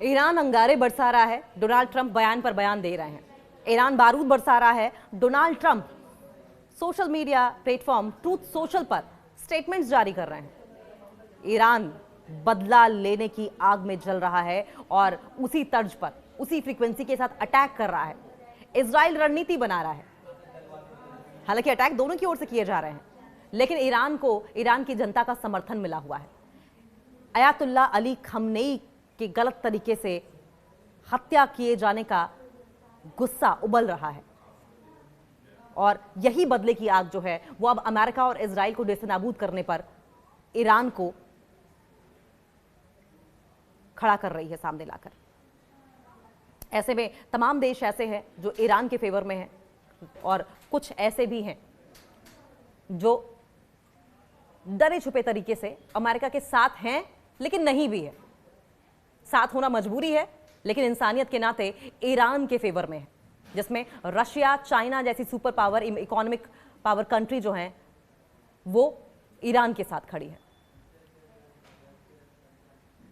Iran अंगारे बरसा रहा है, डोनाल्ड ट्रंप बयान पर बयान दे रहे हैं। ईरान बारूद बरसा रहा है, Donald Trump social media platform truth social पर स्टेटमेंट्स जारी कर रहे हैं। ईरान बदला लेने की आग में जल रहा है और उसी तर्ज पर, उसी फ्रीक्वेंसी के साथ अटैक कर रहा है। इजराइल रणनीति बना रहा है। हालांकि अटैक दोनों की ओर से किए जा रहे हैं, लेकिन ईरान को ईरान की जनता का समर्थन मिला हुआ है। अयातुल्ला अली खमनेई के गलत तरीके से हत्या किए जाने का गुस्सा उबल रहा है और यही बदले की आग जो है वो अब अमेरिका और इजराइल को नेस्तनाबूद करने पर ईरान को खड़ा कर रही है सामने लाकर। ऐसे में तमाम देश ऐसे हैं जो ईरान के फेवर में हैं और कुछ ऐसे भी हैं जो डरे छुपे तरीके से अमेरिका के साथ हैं लेकिन नहीं भी है। साथ होना मजबूरी है, लेकिन इंसानियत के नाते ईरान के फेवर में है, जिसमें रशिया, चाइना जैसी super power, economic power country जो हैं वो ईरान के साथ खड़ी है।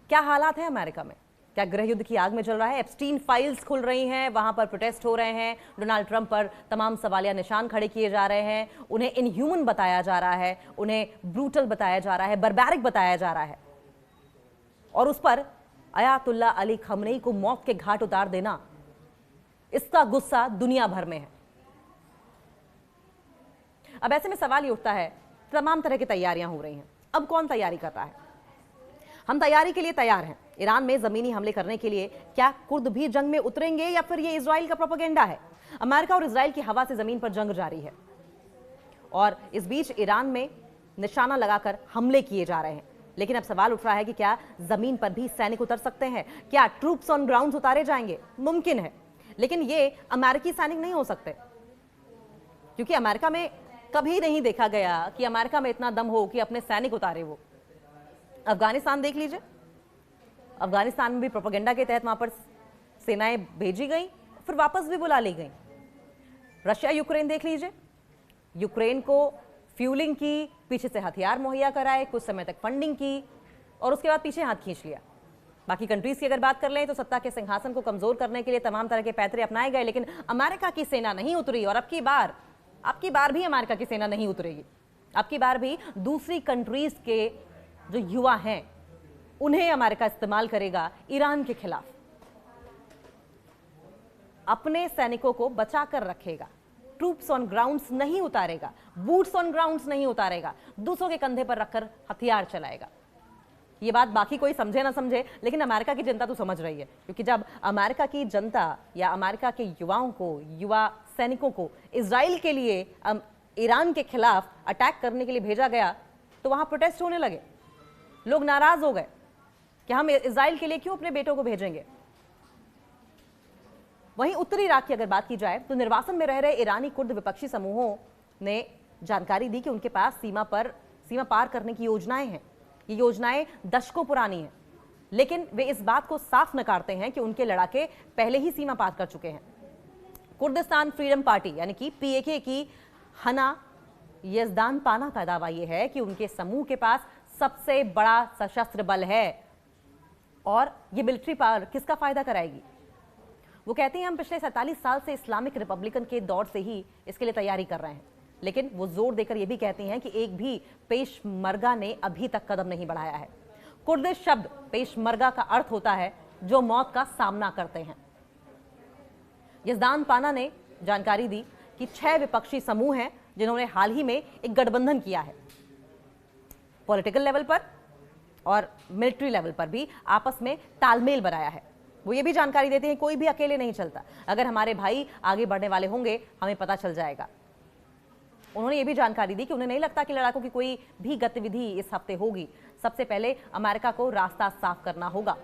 क्या हालात है अमेरिका में? क्या गृह युद्ध की आग में जल रहा है? एप्स्टीन फाइल्स खुल रही हैं, वहां पर प्रोटेस्ट हो रहे हैं, डोनाल्ड ट्रंप पर तमाम सवालिया निशान खड़े किए जा रहे हैं, उन्हें इनह्यूमन बताया जा रहा है, उन्हें ब्रूटल बताया जा रहा है, बर्बैरिक बताया जा रहा है, और उस पर अयातुल्ला अली खमनेई को मौत के घाट उतार देना, इसका गुस्सा दुनिया भर में है। अब ऐसे में सवाल ये उठता है, तमाम तरह की तैयारियां हो रही हैं, अब कौन तैयारी कर रहा है? हम तैयारी के लिए तैयार हैं। ईरान में जमीनी हमले करने के लिए क्या कुर्द भी जंग में उतरेंगे या फिर ये इजराइल का प्रोपेगेंडा है? अमेरिका और इजराइल की हवा से जमीन पर जंग जारी है और इस बीच ईरान में निशाना लगाकर हमले किए जा रहे हैं। लेकिन अब सवाल उठ रहा है कि क्या जमीन पर भी सैनिक उतर सकते हैं? क्या ट्रूप्स ऑन ग्राउंड उतारे जाएंगे? मुमकिन है, लेकिन ये अमेरिकी सैनिक नहीं हो सकते, क्योंकि अमेरिका में कभी नहीं देखा गया कि अमेरिका में इतना दम हो कि अपने सैनिक उतारे। वो अफगानिस्तान देख लीजिए, अफगानिस्तान में भी प्रोपेगेंडा के तहत वहां पर सेनाएं भेजी गई, फिर वापस भी बुला ली गई। रशिया यूक्रेन देख लीजिए, यूक्रेन को फ्यूलिंग की, पीछे से हथियार मुहैया कराए, कुछ समय तक फंडिंग की और उसके बाद पीछे हाथ खींच लिया। बाकी कंट्रीज की अगर बात कर लें तो सत्ता के सिंहासन को कमजोर करने के लिए तमाम तरह के पैतरे अपनाए गए, लेकिन अमेरिका की सेना नहीं उतरी। और अब की बार भी अमेरिका की सेना नहीं उतरेगी। अब की बार भी दूसरी कंट्रीज के जो युवा हैं उन्हें अमेरिका इस्तेमाल करेगा ईरान के खिलाफ। अपने सैनिकों को बचाकर रखेगा, ट्रूप्स ऑन ग्राउंड्स नहीं उतारेगा, बूट्स ऑन ग्राउंड्स नहीं उतारेगा, दूसरों के कंधे पर रखकर हथियार चलाएगा। ये बात बाकी कोई समझे ना समझे, लेकिन अमेरिका की जनता तो समझ रही है, क्योंकि जब अमेरिका की जनता या अमेरिका के युवाओं को, युवा सैनिकों को इजराइल के लिए, ईरान के खिलाफ अटैक करने के लिए भेजा गया तो वहां प्रोटेस्ट होने लगे। लोग नाराज हो गए कि हम इजराइल के लिए क्यों अपने बेटों को भेजेंगे। वहीं उत्तरी इराक की अगर बात की जाए तो निर्वासन में रह रहे ईरानी कुर्द विपक्षी समूहों ने जानकारी दी कि उनके पास सीमा पार करने की योजनाएं हैं। ये योजनाएं दशकों पुरानी हैं, लेकिन वे इस बात को साफ नकारते हैं कि उनके लड़ाके पहले ही सीमा पार कर चुके हैं। कुर्दिस्तान फ्रीडम पार्टी यानी कि पीएके की हना यजदान पाना का दावा यह है कि उनके समूह के पास सबसे बड़ा सशस्त्र बल है और ये मिलिट्री पावर किसका फायदा कराएगी। वो कहते हैं हम पिछले 47 साल से इस्लामिक रिपब्लिकन के दौर से ही इसके लिए तैयारी कर रहे हैं, लेकिन वो जोर देकर ये भी कहते हैं कि एक भी पेशमर्गा ने अभी तक कदम नहीं बढ़ाया है। कुर्दिश शब्द पेशमर्गा का अर्थ होता है जो मौत का सामना करते हैं। यजदान पाना ने जानकारी दी कि 6 विपक्षी समूह हैं जिन्होंने हाल ही में एक गठबंधन किया है। पॉलिटिकल लेवल पर और मिलिट्री लेवल पर भी आपस में तालमेल बनाया है। वो ये भी जानकारी देते हैं कोई भी अकेले नहीं चलता, अगर हमारे भाई आगे बढ़ने वाले होंगे हमें पता चल जाएगा। उन्होंने ये भी जानकारी दी कि उन्हें नहीं लगता कि लड़ाकों की कोई भी गतिविधि इस हफ्ते होगी। सबसे पहले अमेरिका को रास्ता साफ करना होगा।